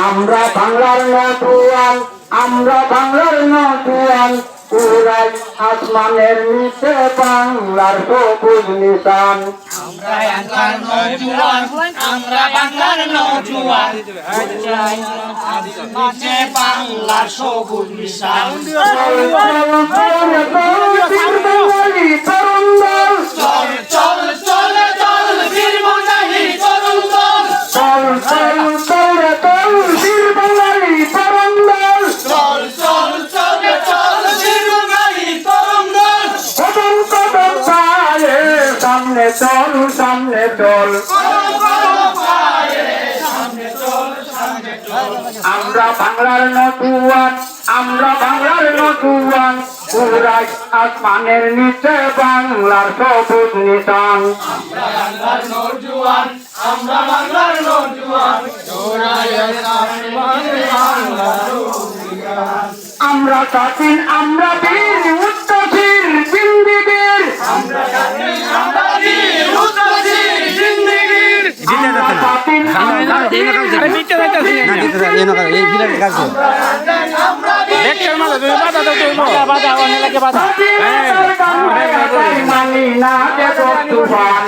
আমরা বাংলার নতুন, আমরা বাংলার নতুন, উড়াই আসমানের নিচে বাংলার সবুজ নিশান। আমরা বাংলার নতুন, নিচে বাংলার সবুজ নিশান। চল চল চলে চল বীর বাঙালি তরুণ দল। চল চল চলে চল বীর বাঙালি তরুণ দল। চল চল চলে চল বীর বাঙালি তরুণ দল। কদম কদম পায়ে সামনে চল, সামনে চল। আমরা বাংলার নতুন, আমরা বাংলার নতুন, উড়াই আসমানের নিচে বাংলার সবুজ নিশান। আমরা বাংলার নতুন, আমরা স্বাধীন, আমরা বীর উত্তরশীল জিন্দিগির। আমরা বীর উত্তরশীল জিন্দেগীর। আমরা স্বাধীন, আমরা বীর মানি না দেব তুফান।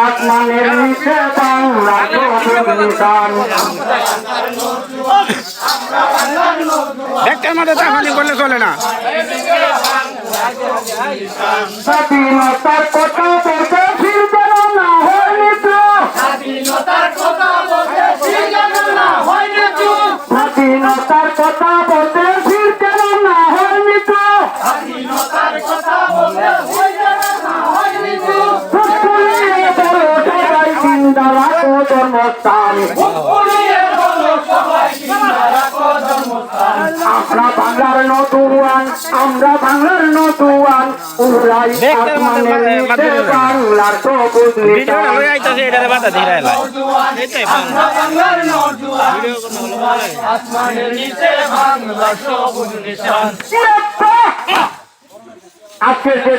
আসমানের নিচে বাংলা নিশান। দেখতে মধ্যে চাকরি করলে চলে না। স্বাধীনতার কথা বলতে ফিরবেন না হয়নি তো। স্বাধীনতার কথা বলতে ফিরবেন না হয়নি তো। স্বাধীনতার কথা বলতে ফিরবেন না হয়নি তো। স্বাধীনতার কথা বলতে ফিরবেন না হয়নি তো। সবাই চিন্তা রাখো জন্মস্থান। উড়িয়ে বলো সবাই চিন্তা রাখো জন্মস্থান। আমরা বাংলার নতুন, আমরা বাংলার নতুন, উড়াই আসমানের নিচে বাংলার সবুজ নিশান। আমরা বাংলার নতুন, আসমানের নিচে বাংলার সবুজ নিশান। আজকে যে